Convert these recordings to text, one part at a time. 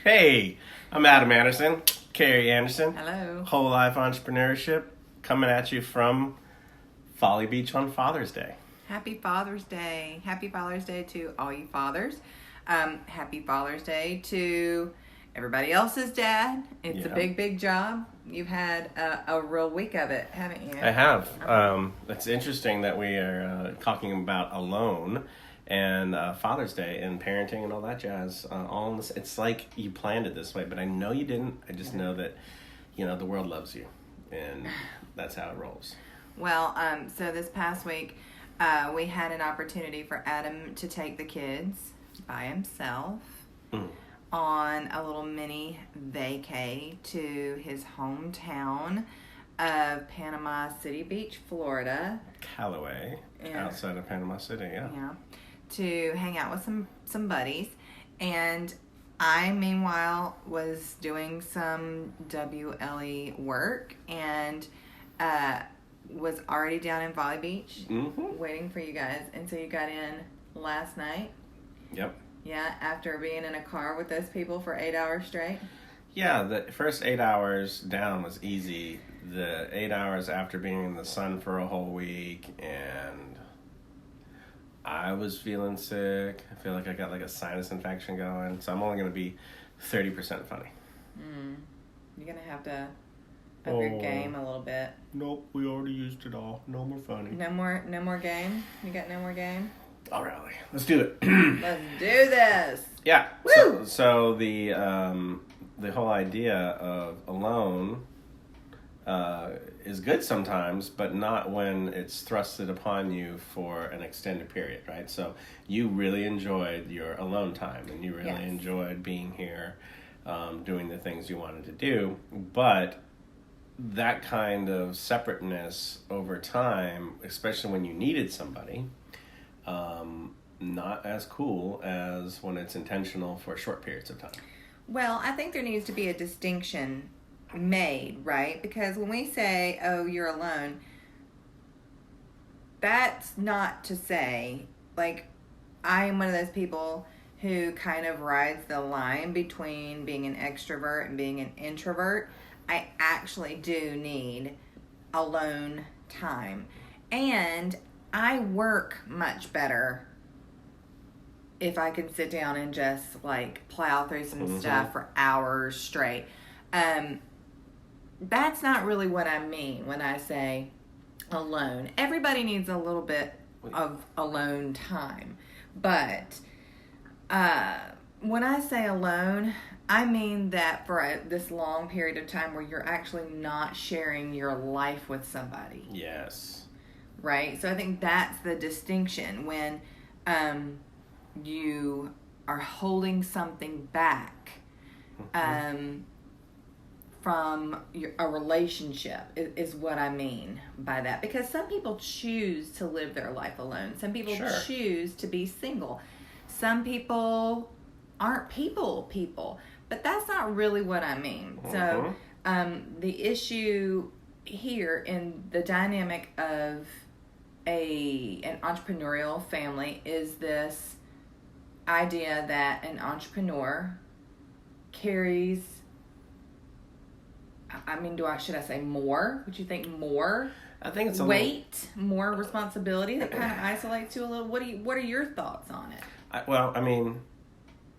Hey, I'm Adam Anderson, Carrie Anderson. Hello. Whole Life Entrepreneurship coming at you from Folly Beach on Father's Day. Happy Father's Day. Happy Father's Day to all you fathers. Happy Father's Day to everybody else's dad. It's a big, big job. You've had a real week of it, haven't you? I have. It's interesting that we are talking about alone and Father's Day and parenting and all that jazz. All in this, it's like you planned it this way, but I know you didn't. I just know that, the world loves you, and that's how it rolls. Well, so this past week, we had an opportunity for Adam to take the kids by himself on a little mini vacay to his hometown of Panama City Beach, Florida. Callaway, outside of Panama City, Yeah, to hang out with some buddies. And I, meanwhile, was doing some WLE work and was already down in Valley Beach waiting for you guys. And so you got in last night? Yep. Yeah, after being in a car with those people for 8 hours straight? Yeah, the first 8 hours down was easy. The 8 hours after being in the sun for a whole week, and I was feeling sick. I feel like I got like a sinus infection going, so I'm only going to be 30% funny. You're going to have to up your game a little bit. Nope, we already used it all. No more funny. No more game? You got no more game? All right, let's do it. Let's do this. Yeah. Woo! So the whole idea of alone is good sometimes, but not when it's thrusted upon you for an extended period, right? So you really enjoyed your alone time, and you really enjoyed being here, doing the things you wanted to do, but that kind of separateness over time, especially when you needed somebody, not as cool as when it's intentional for short periods of time. Well, I think there needs to be a distinction made, right? Because when we say, oh, you're alone, that's not to say, like, I am one of those people who kind of rides the line between being an extrovert and being an introvert. I actually do need alone time. And I work much better if I can sit down and just like plow through some stuff for hours straight. That's not really what I mean when I say alone. Everybody needs a little bit of alone time. But when I say alone, I mean that for this long period of time where you're actually not sharing your life with somebody. Yes. Right? So I think that's the distinction when you are holding something back from a relationship is what I mean by that. Because some people choose to live their life alone. Some people choose to be single. Some people aren't people. But that's not really what I mean. So the issue here in the dynamic of an entrepreneurial family is this idea that an entrepreneur carries, should I say more? Would you think more? I think it's weight, more responsibility that kind of isolates you a little. What are your thoughts on it?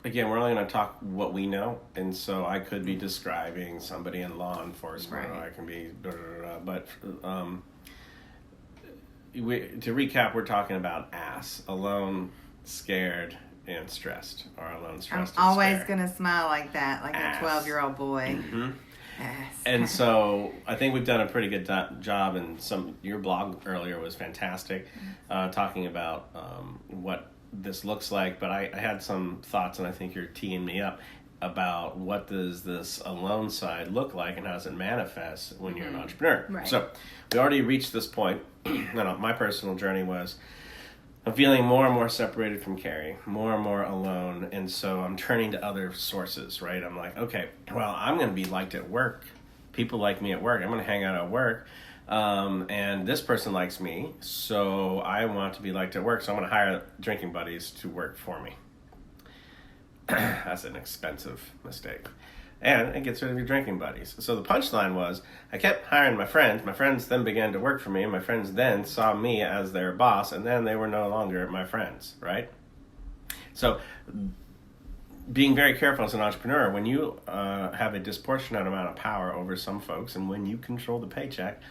Again, we're only going to talk what we know, and so I could be describing somebody in law enforcement, or I can be but to recap, we're talking about alone, scared, and stressed, or alone, stressed, I'm always going to smile like that, like a 12-year-old boy. Ass. And so I think we've done a pretty good job, and your blog earlier was fantastic, talking about what this looks like, but I had some thoughts, and I think you're teeing me up about what does this alone side look like and how does it manifest when you're an entrepreneur. Right. So we already reached this point. My personal journey was I'm feeling more and more separated from Carrie, more and more alone, and so I'm turning to other sources, right? I'm like, okay, well, I'm going to be liked at work. People like me at work. I'm going to hang out at work. And this person likes me, so I want to be liked at work, so I'm going to hire drinking buddies to work for me. That's an expensive mistake. And it gets rid of your drinking buddies. So the punchline was, I kept hiring my friends. My friends then began to work for me. My friends then saw me as their boss, and then they were no longer my friends, right? So being very careful as an entrepreneur, when you have a disproportionate amount of power over some folks, and when you control the paycheck,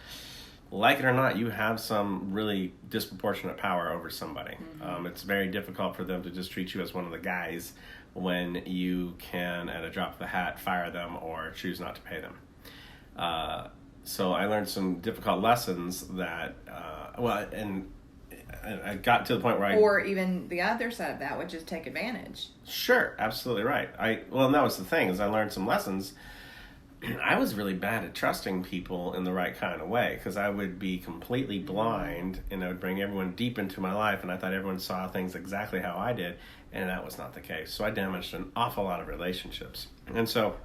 like it or not, you have some really disproportionate power over somebody. Mm-hmm. It's very difficult for them to just treat you as one of the guys when you can, at a drop of the hat, fire them or choose not to pay them. So I learned some difficult lessons that, and I got to the point where Or even the other side of that, which is take advantage. Sure, absolutely right. And that was the thing, is I learned some lessons. I was really bad at trusting people in the right kind of way, because I would be completely blind, and I would bring everyone deep into my life, and I thought everyone saw things exactly how I did, and that was not the case. So I damaged an awful lot of relationships. And so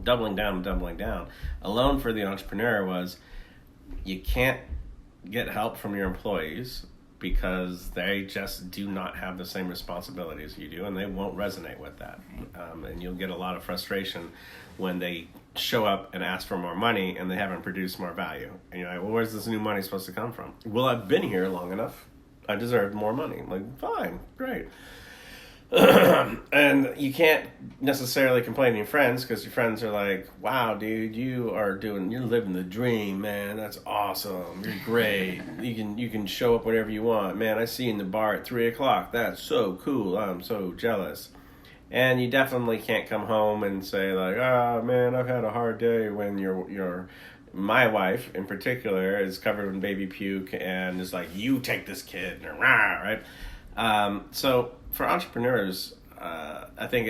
doubling down, alone for the entrepreneur was, you can't get help from your employees because they just do not have the same responsibilities you do, and they won't resonate with that. And you'll get a lot of frustration when they show up and ask for more money and they haven't produced more value. And you're like, well, where's this new money supposed to come from? Well, I've been here long enough. I deserve more money. I'm like, fine, great. And you can't necessarily complain to your friends, because your friends are like, wow, dude, you're living the dream, man. That's awesome. You're great. You can show up whenever you want. Man, I see you in the bar at 3:00. That's so cool. I'm so jealous. And you definitely can't come home and say like, oh man, I've had a hard day, when my wife in particular is covered in baby puke and is like, you take this kid, right? So for entrepreneurs, I think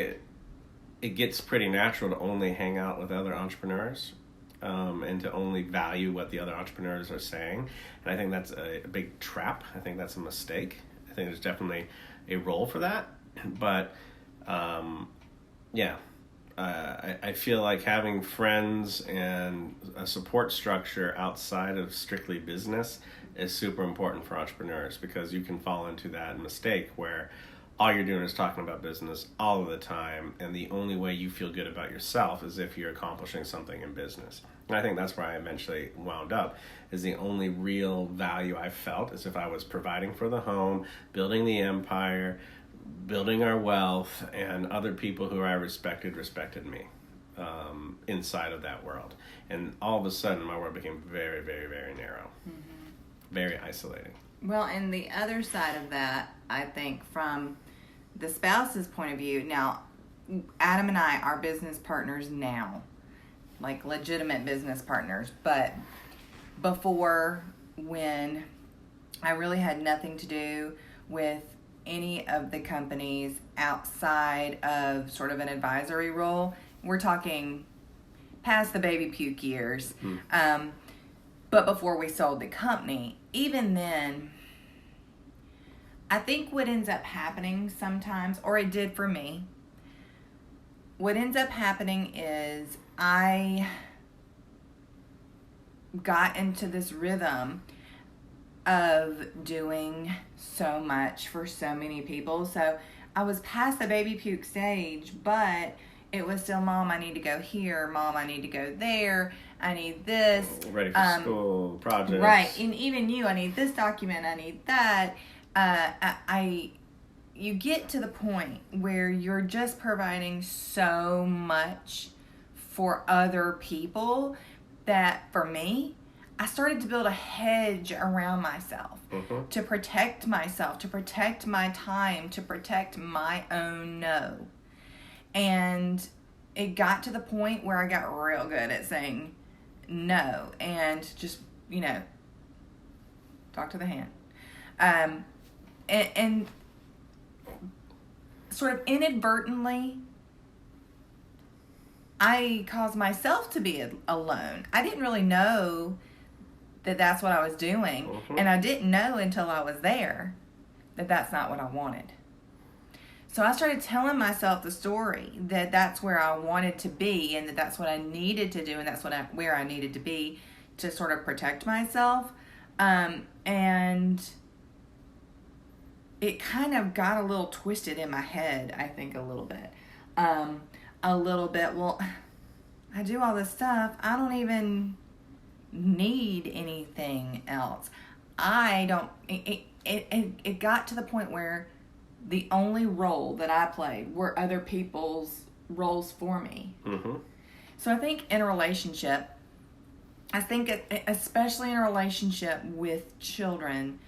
it gets pretty natural to only hang out with other entrepreneurs, and to only value what the other entrepreneurs are saying. And I think that's a big trap. I think that's a mistake. I think there's definitely a role for that. But I feel like having friends and a support structure outside of strictly business is super important for entrepreneurs, because you can fall into that mistake where all you're doing is talking about business all of the time, and the only way you feel good about yourself is if you're accomplishing something in business. And I think that's where I eventually wound up, is the only real value I felt is if I was providing for the home, building the empire, building our wealth, and other people who I respected me inside of that world. And all of a sudden, my world became very, very, very narrow, very isolating. Well, and the other side of that, I think, from the spouse's point of view, now, Adam and I are business partners now, like legitimate business partners, but before, when I really had nothing to do with any of the companies outside of sort of an advisory role, we're talking past the baby puke years, but before we sold the company, even then, I think what ends up happening sometimes, or it did for me, what ends up happening is I got into this rhythm of doing so much for so many people. So I was past the baby puke stage, but it was still, Mom, I need to go here. Mom, I need to go there. I need this. Ready for school, projects. Right. And even I need this document. I need that. You get to the point where you're just providing so much for other people that, for me, I started to build a hedge around myself to protect myself, to protect my time, to protect my own no. And it got to the point where I got real good at saying no and just, talk to the hand. And sort of inadvertently, I caused myself to be alone. I didn't really know that that's what I was doing. And I didn't know until I was there that that's not what I wanted. So I started telling myself the story that that's where I wanted to be, and that that's what I needed to do, and that's where I needed to be to sort of protect myself. And it kind of got a little twisted in my head, I think, a little bit. a little bit. Well, I do all this stuff. I don't even need anything else. I don't. It got to the point where the only role that I played were other people's roles for me. Mm-hmm. So I think in a relationship, especially in a relationship with children,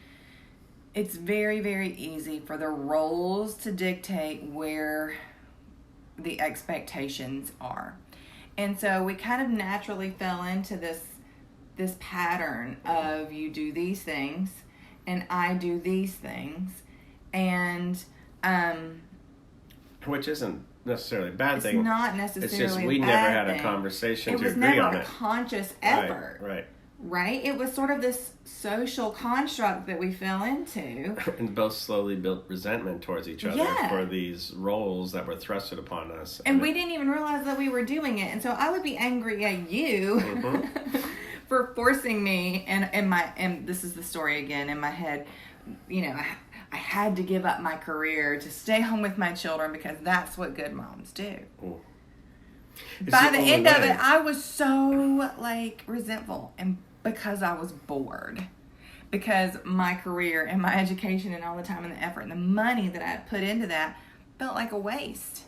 it's very, very easy for the roles to dictate where the expectations are. And so we kind of naturally fell into this pattern of you do these things and I do these things. And which isn't necessarily a bad thing. It's not necessarily It's just we a bad never had thing. a conversation to It was agree never on a it. conscious effort. Right. It was sort of this social construct that we fell into. And both slowly built resentment towards each other for these roles that were thrusted upon us. And we didn't even realize that we were doing it. And so I would be angry at you for forcing me, and this is the story again in my head, you know, I had to give up my career to stay home with my children because that's what good moms do. By the end of it, I was so resentful, and because I was bored, because my career and my education and all the time and the effort and the money that I put into that felt like a waste.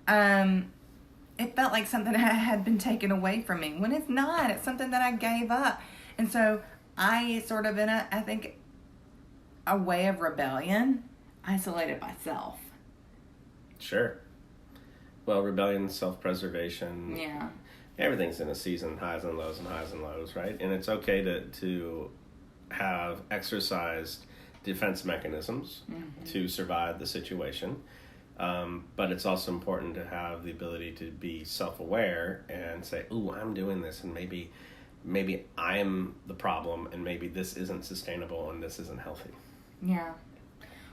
It felt like something that had been taken away from me when it's not. It's something that I gave up. And so I sort of I think a way of rebellion, isolated myself. Sure. Well, rebellion, self-preservation. Yeah. Everything's in a season, highs and lows, right? And it's okay to have exercised defense mechanisms to survive the situation. But it's also important to have the ability to be self-aware and say, ooh, I'm doing this, and maybe I'm the problem, and maybe this isn't sustainable and this isn't healthy. Yeah.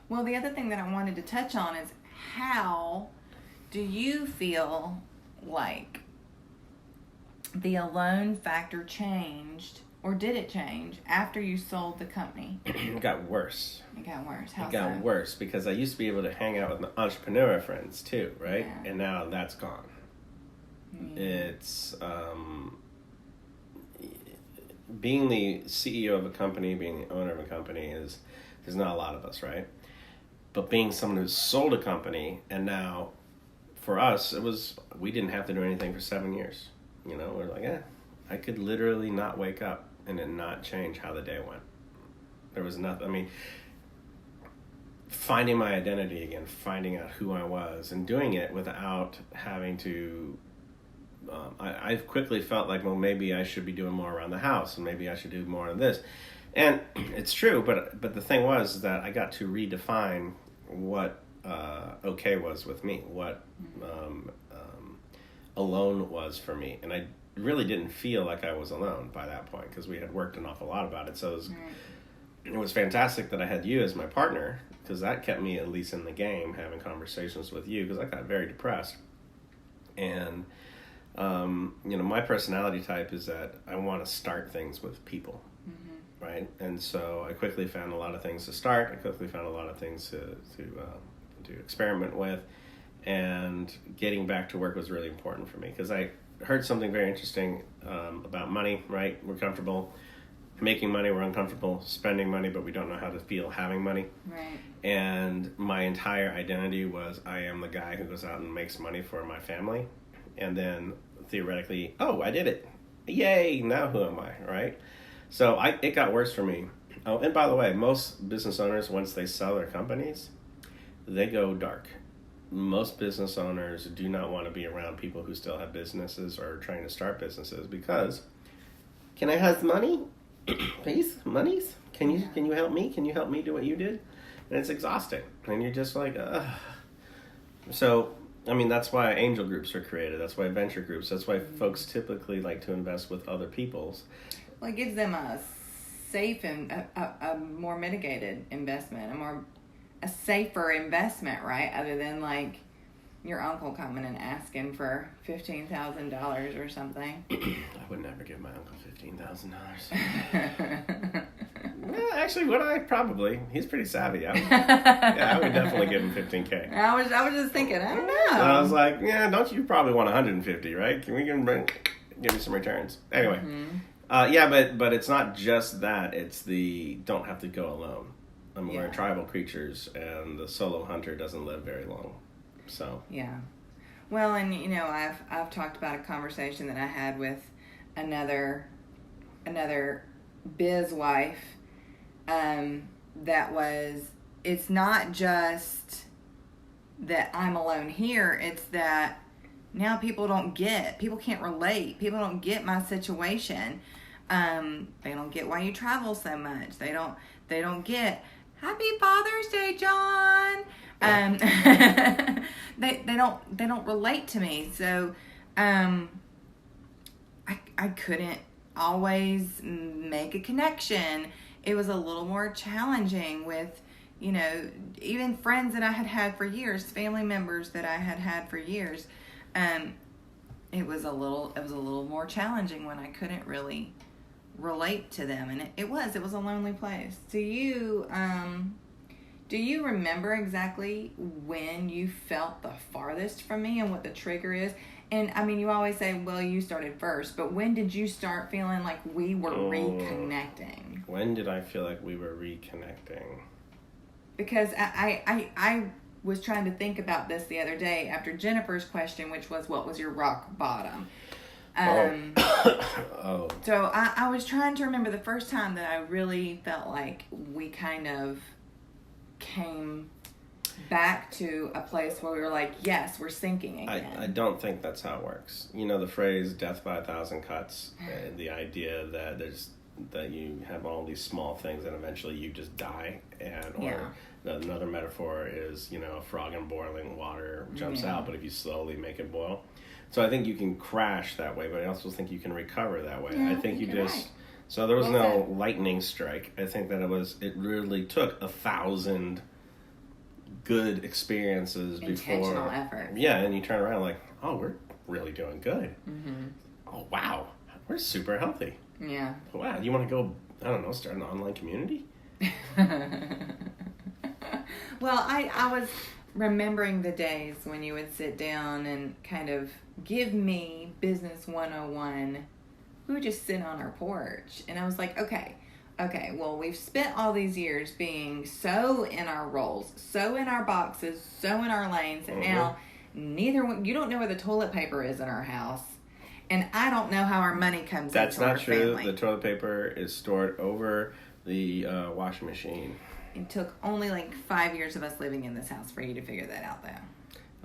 Well, the other thing that I wanted to touch on is, how do you feel like the alone factor changed, or did it change after you sold the company? It got worse. It got worse. How It got worse because I used to be able to hang out with my entrepreneur friends too, right? Yeah. And now that's gone. Yeah. It's being the CEO of a company, being the owner of a company there's not a lot of us, right? But being someone who's sold a company, and now for us, we didn't have to do anything for 7 years. You know, we're like, I could literally not wake up and it not change how the day went. There was nothing, I mean, finding my identity again, finding out who I was, and doing it without having to, I quickly felt like, well, maybe I should be doing more around the house, and maybe I should do more of this. And it's true, but the thing was that I got to redefine what okay was with me, what alone was for me. And I really didn't feel like I was alone by that point, because we had worked an awful lot about it. So it was fantastic that I had you as my partner, because that kept me at least in the game, having conversations with you, because I got very depressed. And you know, my personality type is that I want to start things with people. Right, and so I quickly found a lot of things to start. I quickly found a lot of things to experiment with, and getting back to work was really important for me, because I heard something very interesting about money. Right, we're comfortable making money, we're uncomfortable spending money, but we don't know how to feel having money. Right. And my entire identity was, I am the guy who goes out and makes money for my family, and then theoretically, oh, I did it, yay! Now who am I? Right. So it got worse for me. Oh, and by the way, most business owners, once they sell their companies, they go dark. Most business owners do not want to be around people who still have businesses or are trying to start businesses, because, can I have money? Please, monies? Can you help me? Can you help me do what you did? And it's exhausting. And you're just like, ugh. So, I mean, that's why angel groups are created. That's why venture groups. That's why folks typically like to invest with other people's. Well, it gives them a safe and a more mitigated investment, a safer investment, right? Other than like your uncle coming and asking for $15,000 or something. I would never give my uncle $15,000. Yeah, actually, he's pretty savvy. I would definitely give him $15K. I was just thinking, I don't know. So I was like, yeah, don't you probably want 150, right? Give me some returns. Anyway, but it's not just that. It's the don't have to go alone. I mean, we're tribal creatures, and the solo hunter doesn't live very long. So yeah. Well, and I've talked about a conversation that I had with another biz wife. That was, it's not just that I'm alone here. It's that now people can't relate. People don't get my situation. They don't get why you travel so much. They don't get Happy Father's Day, John. They don't relate to me. So, I couldn't always make a connection. It was a little more challenging with, even friends that I had for years, family members that I had for years. It was a little more challenging when I couldn't really relate to them, and it was a lonely place. Do you remember exactly when you felt the farthest from me and what the trigger is? And I mean, you always say, well, you started first, but when did you start feeling like we were reconnecting? When did I feel like we were reconnecting? Because I was trying to think about this the other day after Jennifer's question, which was, what was your rock bottom? So I was trying to remember the first time that I really felt like we kind of came back to a place where we were like, yes, we're syncing again. I don't think that's how it works. The phrase "death by 1,000 cuts," the idea that you have all these small things and eventually you just die, another metaphor is a frog in boiling water jumps out, but if you slowly make it boil. So I think you can crash that way, but I also think you can recover that way. I think you just right. So there was no lightning strike. I think that it really took 1,000 good experiences intentional effort. Yeah, and you turn around like, oh, we're really doing good. Mm-hmm. Oh, wow, we're super healthy. Yeah. Wow, you want to go, I don't know, start an online community? Well, I was remembering the days when you would sit down and kind of give me business 101. We would just sit on our porch, and I was like, okay, well, we've spent all these years being so in our roles, so in our boxes, so in our lanes, and now you don't know where the toilet paper is in our house, and I don't know how our money comes into our family. That's not true. The toilet paper is stored over the washing machine. It took only like 5 years of us living in this house for you to figure that out, though.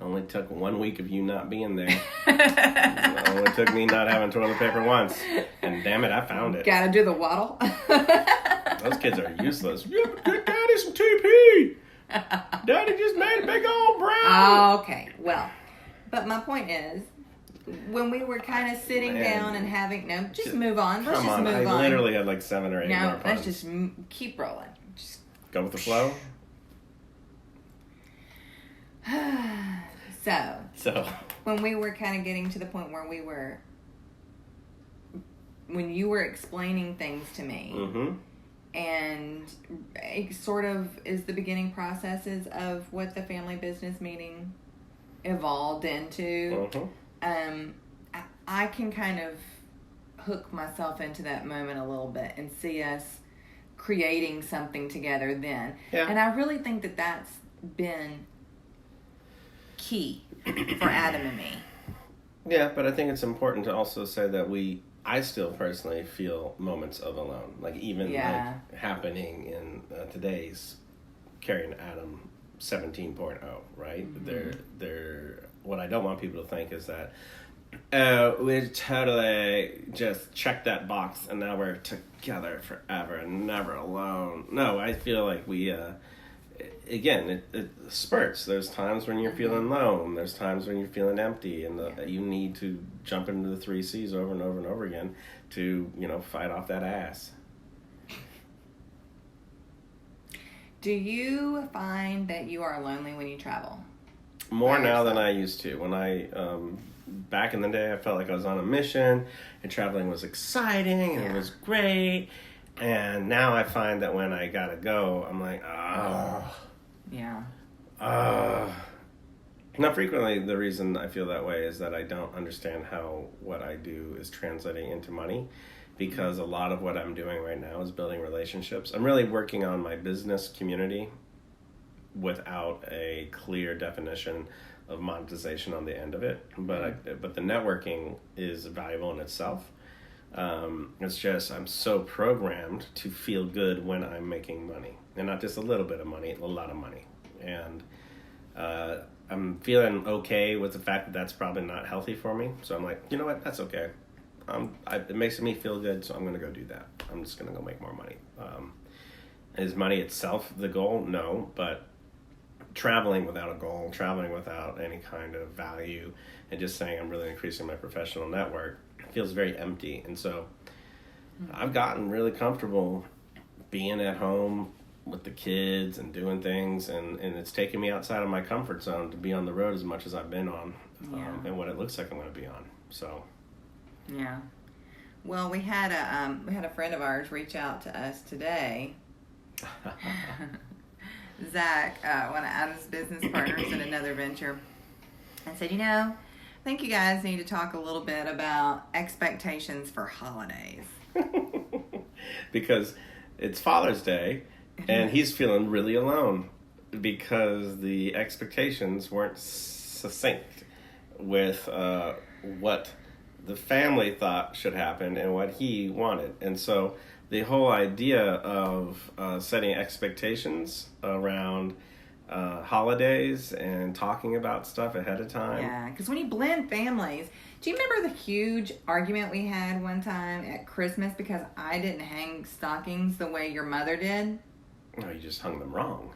Only took 1 week of you not being there. It only took me not having toilet paper once. And damn it, I found it. Gotta do the waddle. Those kids are useless. Yeah, but get Daddy some TP. Daddy just made a big old brown. Okay, well, but my point is, when we were kind of sitting down and having, just move on. Let's just move on. I literally had like 7 or 8 more puns. Let's just keep rolling. Just go with the flow. So when we were kind of getting to the point where when you were explaining things to me, and it sort of is the beginning processes of what the family business meeting evolved into, I can kind of hook myself into that moment a little bit and see us creating something together then. Yeah. And I really think that that's been key for Adam and me. Yeah, but I think it's important to also say that I still personally feel moments of alone, like even like happening in today's Carrie and Adam 17.0, right? They're what I don't want people to think is that we totally just checked that box and now we're together forever and never alone. No, I feel like we again, it spurts. There's times when you're feeling alone. There's times when you're feeling empty, and you need to jump into the 3 C's over and over and over again to, fight off that ass. Do you find that you are lonely when you travel? More now than I used to. When I, back in the day, I felt like I was on a mission, and traveling was exciting, and it was great. And now I find that when I gotta go, I'm like, oh. Yeah. Not frequently, the reason I feel that way is that I don't understand how what I do is translating into money, because a lot of what I'm doing right now is building relationships. I'm really working on my business community without a clear definition of monetization on the end of it. But the networking is valuable in itself. It's just I'm so programmed to feel good when I'm making money, and not just a little bit of money, a lot of money. And I'm feeling okay with the fact that that's probably not healthy for me. So I'm like, you know what, that's okay. It makes me feel good, so I'm going to go do that. I'm just going to go make more money. Is money itself the goal? No, but traveling without a goal, traveling without any kind of value, and just saying I'm really increasing my professional network feels very empty. And so I've gotten really comfortable being at home with the kids and doing things, and it's taken me outside of my comfort zone to be on the road as much as I've been on, and what it looks like I'm going to be on. So yeah. Well, we had a friend of ours reach out to us today. Zach, one of Adam's business partners in another venture, and said, I think you guys need to talk a little bit about expectations for holidays. Because it's Father's Day, and he's feeling really alone because the expectations weren't succinct with what the family thought should happen and what he wanted. And so the whole idea of setting expectations around holidays and talking about stuff ahead of time. Yeah, because when you blend families, do you remember the huge argument we had one time at Christmas because I didn't hang stockings the way your mother did? No, you just hung them wrong.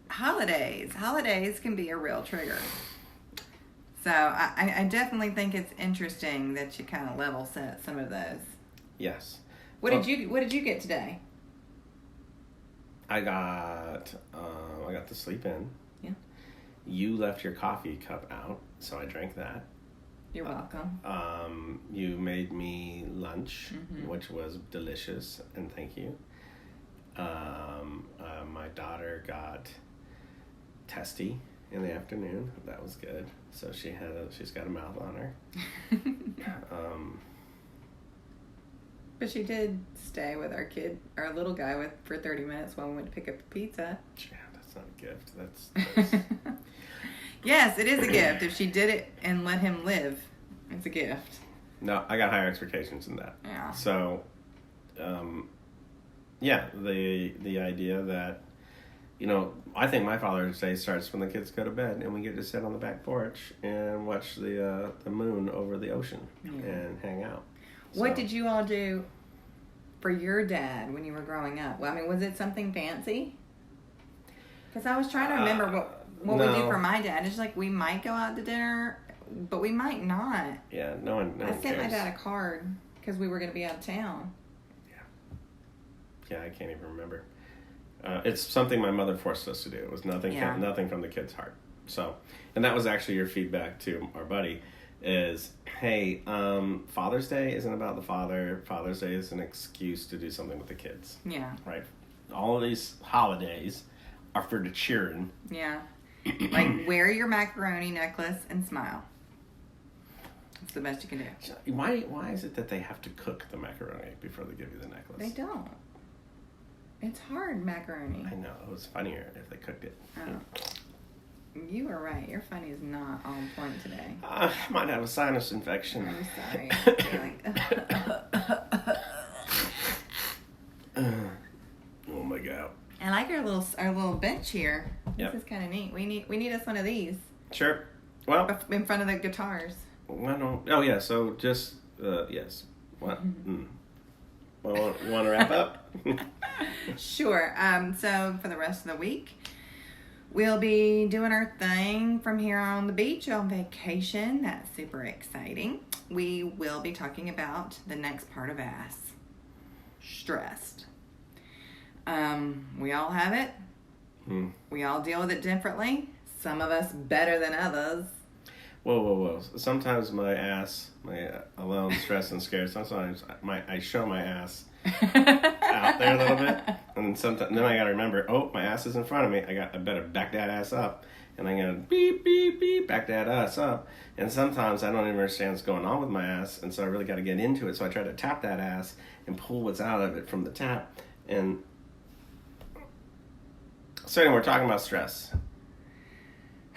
Holidays can be a real trigger. So I definitely think it's interesting that you kind of level set some of those. Yes. What did you get today? I got to sleep in. Yeah. You left your coffee cup out, so I drank that. You're welcome. You made me lunch, which was delicious, and thank you. My daughter got testy in the afternoon. That was good. So she's got a mouth on her. But she did stay with our little guy for 30 minutes while we went to pick up the pizza. Yeah, that's not a gift. That's Yes, it is a gift. If she did it and let him live, it's a gift. No, I got higher expectations than that. Yeah. So, the idea that, I think my Father's Day starts when the kids go to bed and we get to sit on the back porch and watch the moon over the ocean and hang out. What did you all do for your dad when you were growing up? Well, I mean, was it something fancy? Because I was trying to remember what we do for my dad. It's like we might go out to dinner, but we might not. Yeah, no one I sent cares. my dad a card because we were going to be out of town. Yeah, I can't even remember. It's something my mother forced us to do. It was nothing from the kid's heart. So, and that was actually your feedback to our buddy. Is, hey, Father's Day isn't about the father. Father's Day is an excuse to do something with the kids. Yeah. Right? All of these holidays are for the children. Yeah. Like, wear your macaroni necklace and smile. It's the best you can do. Why is it that they have to cook the macaroni before they give you the necklace? They don't. It's hard macaroni. I know. It was funnier if they cooked it. Oh. You are right. Your funny is not on point today. I might have a sinus infection. I'm sorry. Oh my God. I like our little bench here. Yep. This is kind of neat. We need us one of these. Sure. Well, in front of the guitars. So just yes. What? Well, you want to wrap up? Sure. So for the rest of the week, we'll be doing our thing from here on the beach on vacation. That's super exciting. We will be talking about the next part of ASS. Stressed. We all have it. We all deal with it differently. Some of us better than others. Whoa. Sometimes my ass, alone, stressed and scared, sometimes I show my ass out there a little bit. And then I got to remember, oh, my ass is in front of me. I better back that ass up. And I'm going to beep, beep, beep, back that ass up. And sometimes I don't even understand what's going on with my ass. And so I really got to get into it. So I try to tap that ass and pull what's out of it from the tap. And so anyway, we're talking about stress.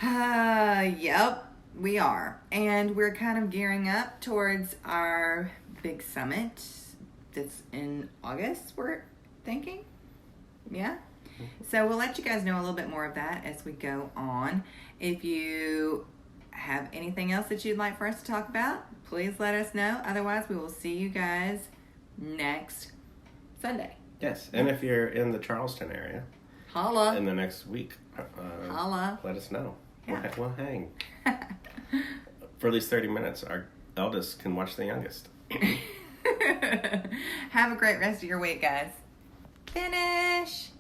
Yep, we are. And we're kind of gearing up towards our big summit that's in August, we're thinking. Yeah. So we'll let you guys know a little bit more of that as we go on. If you have anything else that you'd like for us to talk about, please let us know. Otherwise, we will see you guys next Sunday. Yes, and if you're in the Charleston area, holla. In the next week, holla. Let us know. Yeah. We'll hang. For at least 30 minutes, our eldest can watch the youngest. Have a great rest of your week, guys. Finish.